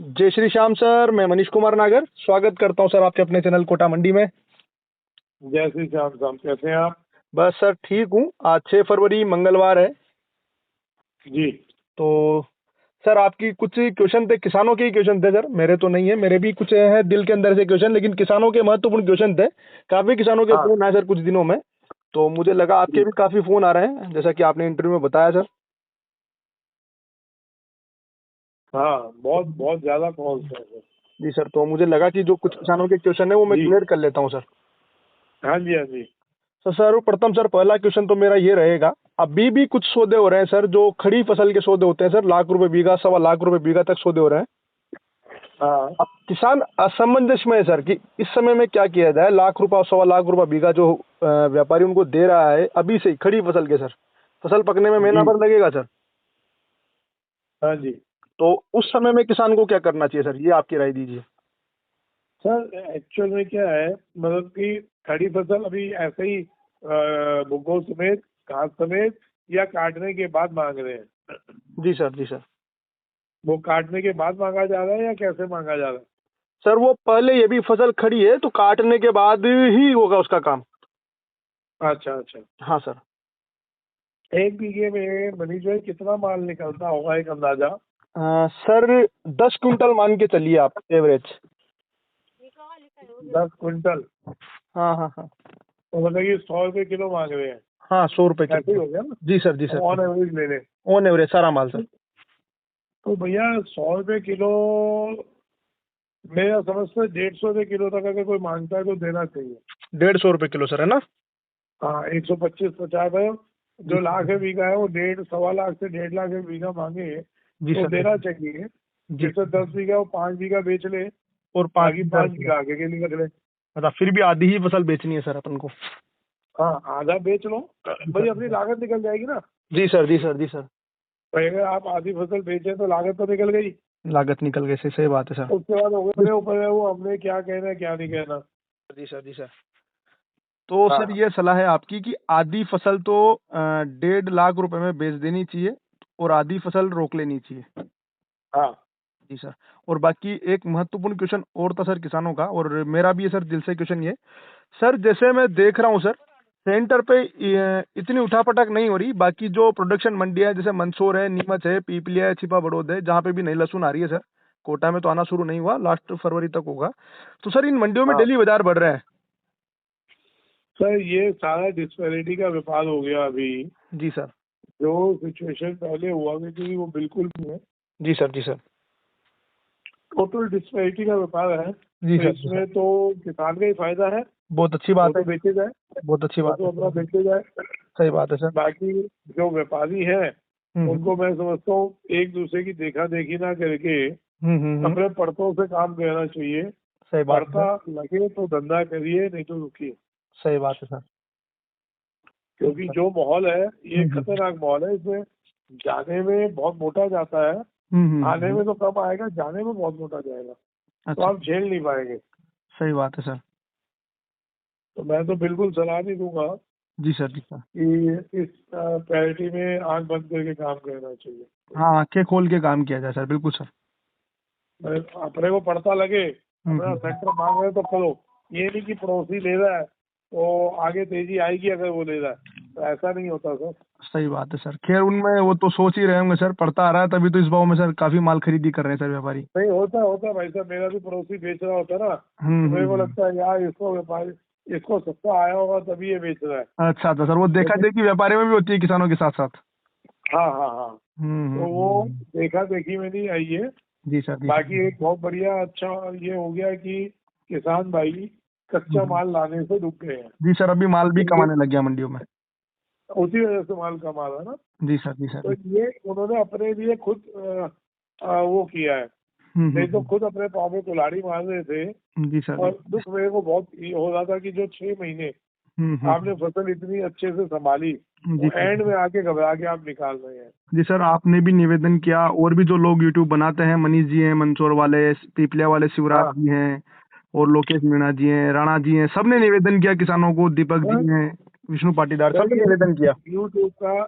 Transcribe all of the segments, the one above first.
जय श्री श्याम सर। मैं मनीष कुमार नागर स्वागत करता हूं सर आपके अपने चैनल कोटा मंडी में। जय श्री श्याम साहब, कैसे हैं आप? बस सर ठीक हूं। आज 6 फरवरी मंगलवार है। जी। तो सर आपकी कुछ क्वेश्चन थे, किसानों के ही क्वेश्चन थे सर, मेरे तो नहीं है, मेरे भी कुछ हैं दिल के अंदर से क्वेश्चन, लेकिन किसानों के महत्वपूर्ण क्वेश्चन थे। काफी किसानों के हाँ फोन आए सर कुछ दिनों में, तो मुझे लगा आपके जी। भी काफी फोन आ रहे हैं जैसा कि आपने इंटरव्यू में बताया सर। हाँ, बहुत बहुत ज्यादा कॉल्स है सर। जी सर, तो मुझे लगा कि जो कुछ किसानों के क्वेश्चन है वो मैं जी। क्लियर कर लेता हूँ सर। हाँ जी, हाँ जी। तो सर प्रथम सर पहला क्वेश्चन तो मेरा ये रहेगा, अभी भी कुछ सौदे हो रहे हैं सर जो खड़ी फसल के सौदे होते हैं सर, लाख रुपए बीघा, 1.25 लाख रुपए बीघा तक सौदे हो रहे हैं। हाँ अब किसान असमंजस में है सर कि इस समय में क्या किया जाए। लाख रुपया 1.25 लाख रुपया बीघा जो व्यापारी उनको दे रहा है अभी से ही खड़ी फसल के सर, फसल पकने में महीना जी। भर लगेगा सर। हाँ जी तो उस समय में किसान को क्या करना चाहिए सर, ये आपकी राय दीजिए। सर, एक्चुअल में क्या है, मतलब कि खड़ी फसल अभी ऐसे ही भूगोल समेत, घास समेत या काटने के बाद मांग रहे हैं? जी सर, जी सर। वो काटने के बाद मांगा जा रहा है या कैसे मांगा जा रहा सर वो पहले ये भी फसल खड़ी है तो काटने के बाद ही होगा उसका काम। है? अच्छा अच्छा। हाँ सर। एक बीघे में मनीष भाई कितना माल निकलता होगा, एक अंदाजा? सर 10 क्विंटल मान के चलिए आप एवरेज। 10 क्विंटल? हाँ हाँ हाँ। तो मतलब ये 100 रुपए किलो मांग रहे हैं? हाँ 100 रुपए ऐसे ही किलो। हो गया ना, जी सर, जी सर। ऑन एवरेज ले लें। ऑन एवरेज सारा माल सर। तो भैया 100 रुपए किलो, मेरा समझ से 150 रुपए किलो तक अगर कोई मांगता है तो देना चाहिए। 150 रुपए किलो सर, है ना? हाँ, 125-50 है। जी जो लाख है बीघा है वो 1.5 सवा लाख से 1.5 लाख है बीघा मांगे जी तो सर। देना चाहिए। जी। जैसे 10 बीघा वो 5 बीघा बेच ले, और 5 बाकी 5 बीघा आगे के लिए रख ले। मतलब फिर भी आधी ही फसल बेचनी है सर अपन को। हाँ, आधा बेच लो भाई, अपनी लागत निकल जाएगी ना। जी सर, जी सर, जी सर। भाई अगर आप आधी फसल बेचे तो लागत तो निकल गई। लागत निकल गई, सही सही बात है सर। उसके बाद अपने ऊपर है वो हमने क्या कहना है क्या नहीं कहना। जी सर, जी सर। तो सर हाँ ये सलाह है आपकी कि आधी फसल तो 1.5 लाख रुपए में बेच देनी चाहिए और आधी फसल रोक लेनी चाहिए। हाँ। जी सर। और बाकी एक महत्वपूर्ण क्वेश्चन और था सर किसानों का, और मेरा भी है सर दिल से क्वेश्चन ये। सर जैसे मैं देख रहा हूँ सर, सेंटर पे इतनी उठापटक नहीं हो रही, बाकी जो प्रोडक्शन मंडियां है जैसे मंदसौर है, नीमच है, पीपलिया है, छिपा बड़ौद है, जहाँ पे भी नई लहसुन आ रही है सर, कोटा में तो आना शुरू नहीं हुआ, लास्ट फरवरी तक होगा। तो सर इन मंडियों में हाँ डेली बाजार बढ़ रहा है। सर, ये सारा डिस्पैरिटी का व्यापार हो गया अभी। जी सर। जो सिचुएशन पहले हुआ करती थी वो बिल्कुल नहीं है। जी सर, जी सर। टोटल डिस्पैरिटी का व्यापार है। जी तो सर, जी सर। इसमें तो किसान का ही फायदा है। बहुत अच्छी वो बात तो है। बेचे जाए, बहुत अच्छी वो बात है तो अपना सर। बेचे जाए। सही बात है सर। बाकी जो व्यापारी हैं हम्म उनको मैं समझता हूँ एक दूसरे की देखा देखी ना करके अपने पड़तों से काम करना चाहिए। सही बात है पड़ता सर। लगे तो धंधा करिए, नहीं तो रुकिए। सही बात है सर। क्योंकि जो माहौल है ये हम्म खतरनाक माहौल है। इसमें जाने में बहुत मोटा जाता है, आने में तो कम आएगा, जाने में बहुत मोटा जाएगा। तो अच्छा। आप झेल नहीं पाएंगे। सही बात है सर। तो मैं तो बिल्कुल सलाह नहीं दूंगा जी सर, जी सर। कि इस पैरिटी में आंख बंद करके काम करना चाहिए। हाँ, आंखें खोल के काम किया जाए सर, बिल्कुल सर। अपने को पड़ता लगे, अपना हम्म। सेंटर मांग रहे तो करो। ये नहीं कि पड़ोसी ले रहा है तो आगे तेजी आएगी अगर वो ले रहा है, तो ऐसा नहीं होता सर। सही बात है सर। खैर उनमें वो तो सोच ही रहे होंगे सर, पड़ता आ रहा है तभी तो इस भाव में सर काफी माल खरीदी कर रहे हैं सर व्यापारी। नहीं, होता होता भाई साहब, मेरा भी पड़ोसी बेच रहा होता ना हम्म तो मेरे को हम्म, लगता है यार इसको व्यापारी, इसको सस्ता आया होगा तभी ये बेच रहा है। अच्छा अच्छा सर, वो देखा लेकिन देखी व्यापारी में भी होती है किसानों के साथ साथ। हाँ हाँ हाँ, तो वो हम्म। देखा देखी में नहीं आई है। जी सर, जी बाकी सर। एक बहुत बढ़िया अच्छा ये हो गया कि किसान भाई कच्चा हम्म। माल लाने से रुक गए हैं। जी सर, अभी माल भी क्योंकि कमाने लग गया मंडियों में। उसी वजह से माल कमा रहा है ना। जी सर, जी तो सर। ये उन्होंने अपने लिए खुद वो किया है। नहीं तो खुद अपने पाँव में कुल्हाड़ी मार रहे थे। जी सर। और दुख मेरे को बहुत ये हो रहा था कि जो 6 महीने आपने फसल इतनी अच्छे से संभाली, जी वो सर। एंड में आके घबरा के आप निकाल रहे हैं। जी सर, आपने भी निवेदन किया, और भी जो लोग यूट्यूब बनाते हैं, मनीष जी हैं, मंदसौर वाले, पीपलिया वाले शिवराज हाँ जी हैं, और लोकेश मीणा जी हैं, राणा जी हैं, सबने निवेदन किया किसानों को, दीपक जी सर, हैं, विष्णु पाटीदार, सर सबने ये निवेदन किया। यूट्यूब का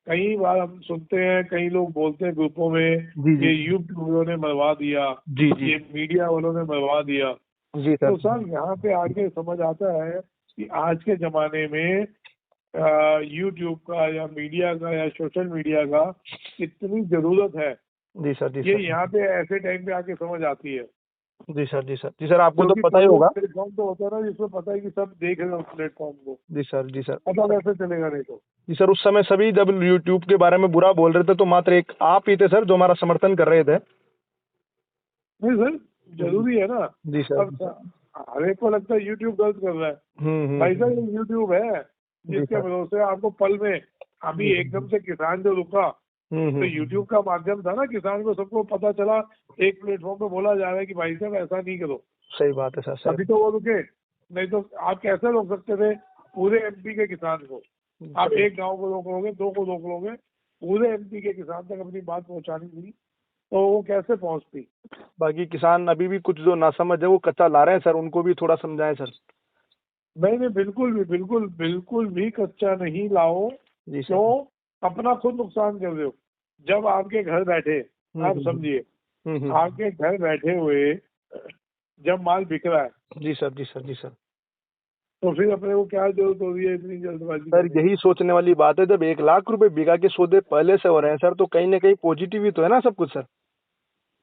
कई बार हम सुनते हैं, कई लोग बोलते हैं ग्रुपों में जी जी कि यूट्यूब वालों ने मरवा दिया, जी जी ये मीडिया वालों ने मरवा दिया। जी तो सर। सर यहाँ पे आके समझ आता है कि आज के जमाने में यूट्यूब का या मीडिया का या सोशल मीडिया का कितनी जरूरत है, जी सर। जी ये सर। यहाँ पे ऐसे टाइम पे आके समझ आती है। जी सर। जी सर। जी सर, आपको तो क्योंकि पता ही कोई एक होगा। प्लेटफॉर्म तो होता है ना जिसमें पता है कि सब देख रहे हैं उस प्लेटफॉर्म को, जी सर। जी सर। पता कैसे चलेगा नहीं तो। जी सर, उस समय सभी जब यूट्यूब के बारे में बुरा बोल रहे थे तो मात्र एक आप ही थे सर जो हमारा समर्थन कर रहे थे। नहीं सर, जरूरी है ना। जी सर। अब हर एक को लगता है यूट्यूब गलत कर रहा है, भाई साहब ये यूट्यूब है जी जिसके सर। भरोसे आपको पल में, अभी एकदम से किसान जो रुका तो यूट्यूब का माध्यम था ना, किसान को सबको पता चला, एक प्लेटफॉर्म पे बोला जा रहा है कि भाई साहब ऐसा नहीं करो, सही बात है सर। सही। अभी तो वो रुके। नहीं तो आप कैसे रोक सकते थे पूरे एमपी के किसान को? आप एक गांव को रोक लोगे, दो को रोक लोगे, पूरे एमपी के किसान तक अपनी बात पहुंचानी थी तो वो कैसे पहुंचती? बाकी किसान अभी भी कुछ जो नासमझ है वो कच्चा ला रहे हैं सर, उनको भी थोड़ा समझाएं सर। नहीं, बिल्कुल भी कच्चा नहीं लाओ। जी सर। क्यों? अपना खुद नुकसान कर रहे हो। जब आपके घर बैठे, आप समझिए, हम्म। आपके घर बैठे हुए जब माल बिक रहा है जी सर। जी सर। जी सर। तो फिर अपने को क्या जरूरत हो रही है इतनी जल्दबाजी सर करने की? यही सोचने वाली बात है, जब 1 लाख रुपए बीघा के सौदे पहले से हो रहे हैं सर तो कहीं ना कहीं पॉजिटिव ही तो है ना सब कुछ सर।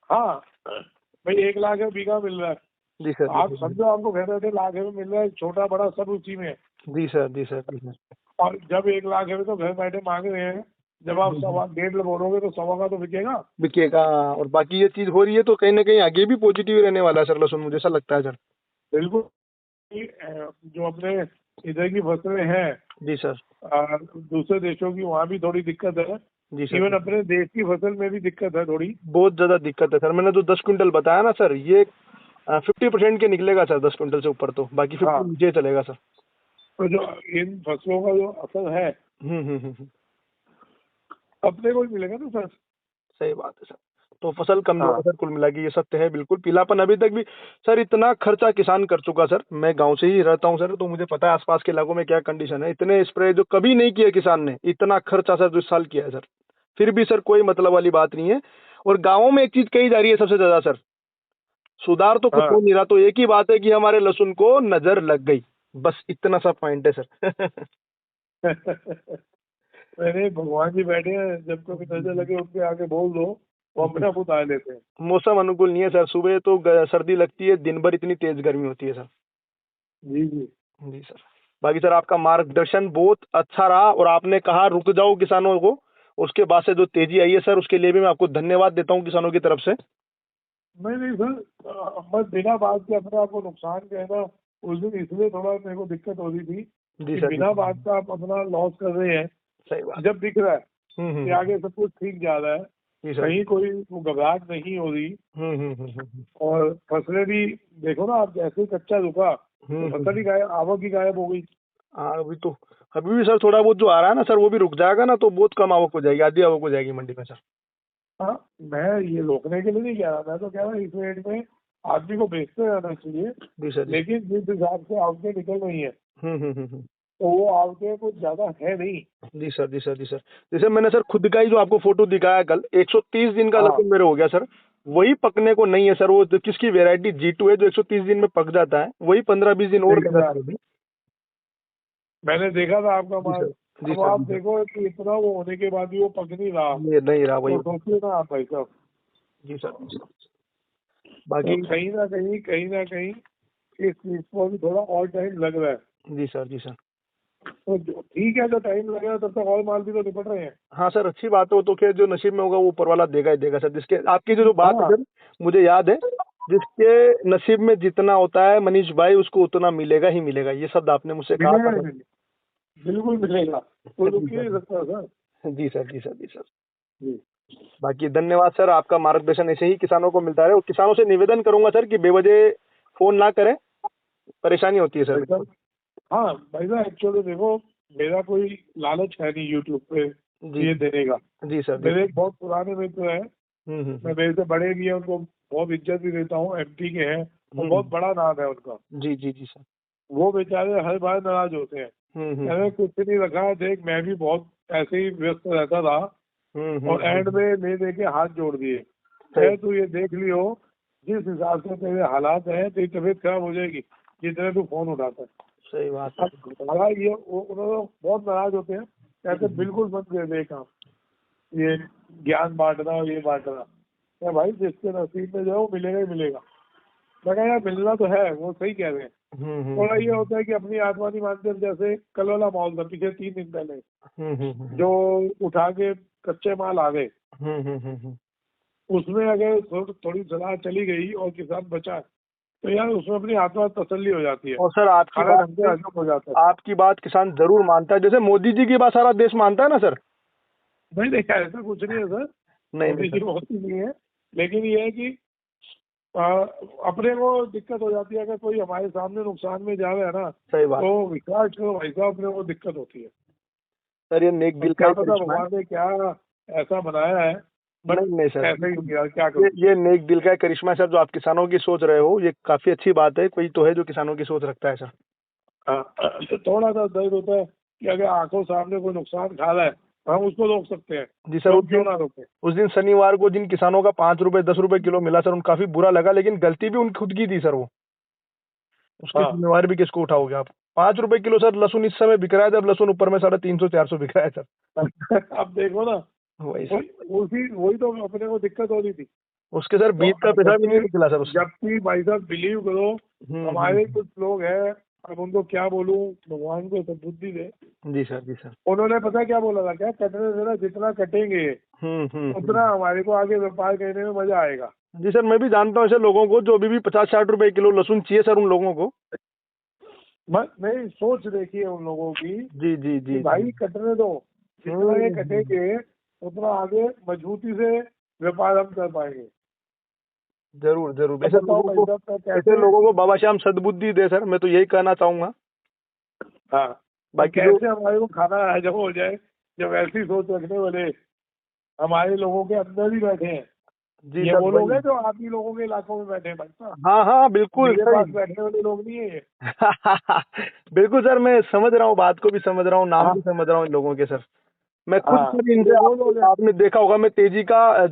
हाँ भाई, 1 लाख है बीघा मिल रहा है, जी सर। आप जी सर। समझो आपको घर बैठे लाख में मिल रहा है, छोटा बड़ा सब उसी में है। जी सर। जी सर। जी सर। और जब 1 लाख है तो घर बैठे मांग रहे हैं, जब आप 1.5 बोलोगे तो 1.25 का तो बिकेगा। बिकेगा। और बाकी ये चीज हो रही है तो कहीं ना कहीं आगे भी पॉजिटिव रहने वाला है सर लहसुन, मुझे ऐसा लगता है सर। बिल्कुल। जो अपने इधर की फसलें हैं, जी सर। दूसरे देशों की, वहाँ भी थोड़ी दिक्कत है। जी सर। इवन अपने देश की फसल में भी दिक्कत है थोड़ी। बहुत ज्यादा दिक्कत है सर, मैंने जो 10 क्विंटल बताया ना सर, ये 50% के निकलेगा सर 10 क्विंटल से ऊपर, तो बाकी 50 हाँ, नीचे चलेगा सर। तो जो इन फसलों का जो असर है हम्म। अपने को ही मिलेगा ना सर। सही बात है सर। तो फसल कमजोर है हाँ सर, कुल मिला के ये सत्य है बिल्कुल। पीलापन अभी तक भी सर इतना खर्चा किसान कर चुका सर, मैं गांव से ही रहता हूं सर तो मुझे पता है आसपास के इलाकों में क्या कंडीशन है। इतने स्प्रे जो कभी नहीं किया किसान ने, इतना खर्चा सर जो इस साल किया है सर, फिर भी सर कोई मतलब वाली बात नहीं है। और गाँवों में एक चीज कही जा रही है सबसे ज्यादा सर, सुधार तो कुछ हाँ। हो नहीं रहा, तो एक ही बात है कि हमारे लहसुन को नजर लग गई, बस इतना सा पॉइंट है सर। अरे भगवान जी बैठे हैं, जब कभी नजर लगे उनके आगे बोल दो, वो अपने आप उतार लेते हैं। मौसम अनुकूल नहीं है सर, सुबह तो सर्दी लगती है, दिन भर इतनी तेज गर्मी होती है सर। जी जी। जी सर। बाकी सर आपका मार्गदर्शन बहुत अच्छा रहा, और आपने कहा रुक जाओ किसानों को, उसके बाद से जो तेजी आई है सर उसके लिए भी मैं आपको धन्यवाद देता हूँ किसानों की तरफ से। नहीं सर, बस बिना बात के अपने आप को नुकसान कहना, उस दिन इसलिए थोड़ा मेरे को दिक्कत हो रही थी जी कि सर। बिना बात का आप अपना लॉस कर रहे हैं। सही बात। जब दिख रहा है कि हम्म। आगे सब कुछ ठीक जा रहा है, जी सर। कहीं कोई घबराहट नहीं हो रही, और फसलें भी देखो ना आप, जैसे ही कच्चा रुका तो फसल ही गायब, आवक ही गायब हो गई। हाँ अभी भी सर थोड़ा बहुत जो आ रहा है ना सर वो भी रुक जाएगा ना, तो बहुत कम आवक हो जाएगी, आधी आवक हो जाएगी मंडी में सर। हाँ, मैं ये रोकने के लिए नहीं कह रहा, मैं तो कह रहा इस रेट में आदमी को बेचते रहना चाहिए, जी सर। जी लेकिन जिस हिसाब से आवकें निकल रही है हम्म। तो वो आवकें कुछ ज्यादा है नहीं। जी सर। जी सर। जी सर। जैसे मैंने सर खुद का ही जो आपको फोटो दिखाया कल, 130 दिन का हाँ लहसुन मेरे हो गया सर, वही पकने को नहीं है सर। वो जो किसकी वेरायटी G2 है जो 130 दिन में पक जाता है, वही 15-20 दिन और देखा लेगा था, सर अभी। मैंने देखा था आपका जी माल। सर। जी अब सर। आप जी सर। देखो कि इतना वो होने के बाद भी वो पक नहीं रहा, ये नहीं रहा वही। तो सोचिए ना आप भाई साहब। जी सर। जी सर। तो बाकी कहीं ना कहीं इस चीज को भी थोड़ा और टाइम लग रहा है। जी सर। जी सर। तो ठीक है, जो टाइम लगेगा तब तक और माल भी तो निपट रहे हैं। हाँ सर, अच्छी बात है, वो तो खैर जो नसीब में होगा वो ऊपर वाला देगा ही देगा सर। जिसके आपकी जो बात है हाँ, सर, मुझे याद है, जिसके नसीब में जितना होता है मनीष भाई उसको उतना मिलेगा ही मिलेगा, ये शब्द आपने मुझसे कहा मिलेगा था ही सर। मिलेगा, बिल्कुल मिलेगा, कोई रुक ही नहीं सकता सर। जी सर। जी सर। जी सर। जी बाकी धन्यवाद सर, आपका मार्गदर्शन ऐसे ही किसानों को मिलता रहे। और किसानों से निवेदन करूंगा सर कि बेवजह फोन ना करें, परेशानी होती है सर भाई बिल्कुल। साहब। हाँ भाई साहब, एक्चुअली देखो, मेरा कोई लालच है नहीं यूट्यूब पे जी ये देने का। जी सर। जी मेरे एक बहुत पुराने मित्र हैं, मैं हम्म। मेरे से बड़े भी हैं, उनको बहुत इज्जत भी देता हूँ, एमपी के हैं और बहुत हम्म। बड़ा नाम है उनका। जी जी जी सर। वो बेचारे हर बार नाराज होते हैं, हम्म। मैंने कुछ नहीं रखा है, देख मैं भी बहुत ऐसे ही व्यस्त रहता था और एंड में ले दे के हाथ जोड़ दिए। तू ये देख लियो जिस हिसाब से तेरे हालात हैं तेरी तबीयत खराब हो जाएगी जितने तू फोन उठाता है। सही बात है। ये उन्होंने बहुत नाराज होते हैं, कहते बिल्कुल मत कर दे काम, ये ज्ञान बांटना और ये बांटना। क्या भाई जिसके नसीब में जाओ मिलेगा ही मिलेगा। मैं कहा यार मिलना तो है, वो सही कह रहे हैं। थोड़ा ये होता है कि अपनी आत्मा नहीं मानते। जैसे कल वाला माहौल था पिछले 3 दिन पहले जो उठा के कच्चे माल आ गए, उसमें अगर थोड़ी सलाह चली गई और किसान बचा तो यार उसमें अपनी आत्मा तसल्ली हो जाती है और सर आपकी बात किसान जरूर मानता है। जैसे मोदी जी की बात सारा देश मानता है ना सर? नहीं देखा, ऐसा कुछ नहीं है सर। मोदी जी होती नहीं है, लेकिन ये है कि अपने को दिक्कत हो जाती है। अगर कोई हमारे सामने नुकसान में जा रहा है ना, सही बात, तो विकास को भाई साहब अपने को दिक्कत होती है। सर ये नेक दिल का भगवान ने क्या ऐसा बनाया है। नहीं सर, ऐसे ही क्या करूं? ये नेक दिल का करिश्मा है सर, जो आप किसानों की सोच रहे हो, ये काफी अच्छी बात है। कोई तो है जो किसानों की सोच रखता है सर। तो थोड़ा सा दर्द होता है कि अगर आंखों सामने कोई नुकसान खा रहा है हम उसको रोक सकते हैं। जी सर, क्यों ना रोके? उस दिन शनिवार को जिन किसानों का 5 रुपए 10 रुपए किलो मिला सर, उन काफी बुरा लगा, लेकिन गलती भी उनकी खुद की थी सर। वो उसकी जिम्मेवारी भी किसको उठाओगे आप? 5 रुपए किलो सर लहसुन इस समय बिक रहा है, जब लहसुन ऊपर में 350 400 बिक रहा है सर। अब देखो ना, वही तो अपने को दिक्कत हो रही थी। उसके सर बीज का पैसा भी नहीं निकला सर उससे। जबकि भाई साहब बिलीव करो, हमारे कुछ लोग हैं, अब उनको क्या बोलूं, भगवान को सब बुद्धि दे। जी सर, जी सर। उन्होंने पता क्या बोला था, क्या कटने देना, जितना कटेंगे उतना हमारे को आगे व्यापार करने में मजा आएगा। जी सर, मैं भी जानता हूँ ऐसे लोगों को जो अभी भी 50-60 रुपए किलो लहसुन चाहिए सर। उन लोगों को नहीं, सोच देखिए उन लोगों की। जी जी जी भाई कटने दो, जितना ये कटेंगे उतना आगे मजबूती से व्यापार हम कर पाएंगे। जरूर जरूर। ऐसे लोगों को बाबा श्याम सद्बुद्धि दे सर, मैं तो यही कहना चाहूंगा। हाँ, बाकी कैसे हमारे को खाना हजम हो जाए जब ऐसी सोच रखने वाले हमारे लोगों के अंदर ही बैठे हैं। जी, ये वो लोग हैं जो आप ही लोगों के इलाकों में बैठे हैं भाई साहब। हाँ हाँ बिल्कुल, पास बैठने वाले लोग नहीं है ये। बिल्कुल सर, मैं समझ रहा हूँ, बात को भी समझ रहा हूँ, नाम भी समझ रहा हूँ इन लोगों के सर। मैं खुद इनसे आपने देखा होगा, मैं तेजी का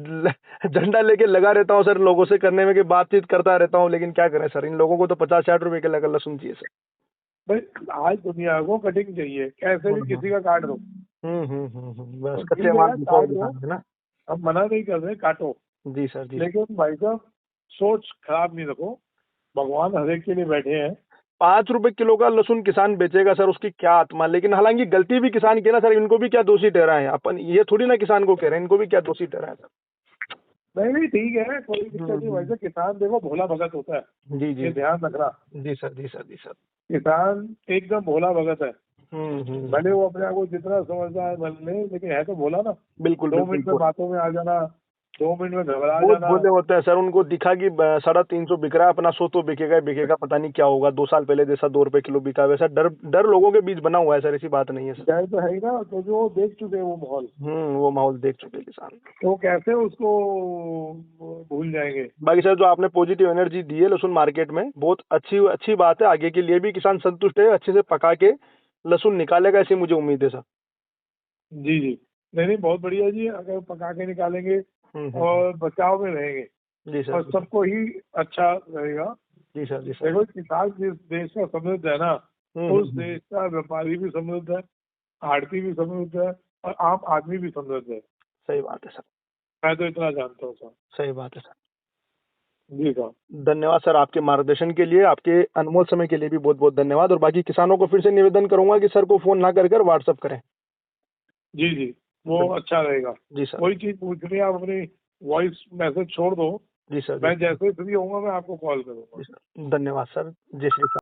झंडा लेके लगा रहता हूँ सर, लोगों से करने में कि बातचीत करता रहता हूँ, लेकिन क्या करें सर, इन लोगों को तो 50-60 रुपए के लगा लहसुन चाहिए सर। भाई आज दुनिया को कटिंग चाहिए, कैसे भी किसी का काट दो। बस कच्चे माल ना, हम मना नहीं कर रहे, काटो। जी सर जी। लेकिन भाई साहब सोच खराब नहीं रखो, भगवान हर एक के लिए बैठे हैं। 5 रुपए किलो का लहसुन किसान बेचेगा सर, उसकी क्या आत्मा। लेकिन हालांकि गलती भी किसान की ना सर, इनको भी क्या दोषी ठहराए अपन, ये थोड़ी ना किसान को कह रहे हैं, इनको भी क्या दोषी ठहराए सर। नहीं ठीक है, कोई दिक्कत नहीं। वैसे किसान देखो भोला भगत होता है। जी जी, ध्यान रखना। जी सर, जी सर, जी सर। किसान एकदम भोला भगत है। भले वो अपने आप को जितना समझता है भले, लेकिन है तो भोला ना। बिल्कुल। 2 मिनट में बातों में आ जाना, 2 मिनट में घबरा जाना। बोले होते हैं सर, उनको दिखा कि 350 बिक रहा है, अपना 100 तो बिकेगा, पता नहीं क्या होगा। 2 साल पहले जैसा 2 रुपए किलो बिका, वैसा डर लोगों के बीच बना हुआ है सर। ऐसी बात नहीं है सर। डर तो है ही ना, तो जो देख चुके हैं वो माहौल। वो माहौल देख चुके किसान, तो कैसे उसको भूल जाएंगे। बाकी सर जो आपने पॉजिटिव एनर्जी दी है लहसुन मार्केट में, बहुत अच्छी बात है। आगे के लिए भी किसान संतुष्ट है, अच्छे से पका के लहसुन निकालेगा, ऐसी मुझे उम्मीद है सर। जी जी, नहीं बहुत बढ़िया जी। अगर पका के निकालेंगे और बचाव में रहेंगे जी सर, और सबको ही अच्छा रहेगा। जी सर, जी सर। देखो किसान जिस देश का समृद्ध है ना, उस देश का व्यापारी भी समृद्ध है, आड़ती भी समृद्ध है, और आम आदमी भी समृद्ध है। सही बात है सर, मैं तो इतना जानता हूँ सर। सही बात है सर। जी सर, धन्यवाद सर आपके मार्गदर्शन के लिए, आपके अनमोल समय के लिए भी बहुत बहुत धन्यवाद। और बाकी किसानों को फिर से निवेदन करूंगा कि सर को फोन ना कर व्हाट्सएप करें। जी जी, वो अच्छा रहेगा। जी सर, कोई चीज पूछनी है आप अपनी वॉइस मैसेज छोड़ दो। जी सर, मैं जैसे फ्री होऊंगा मैं आपको कॉल करूंगा। धन्यवाद सर, जय श्री राम।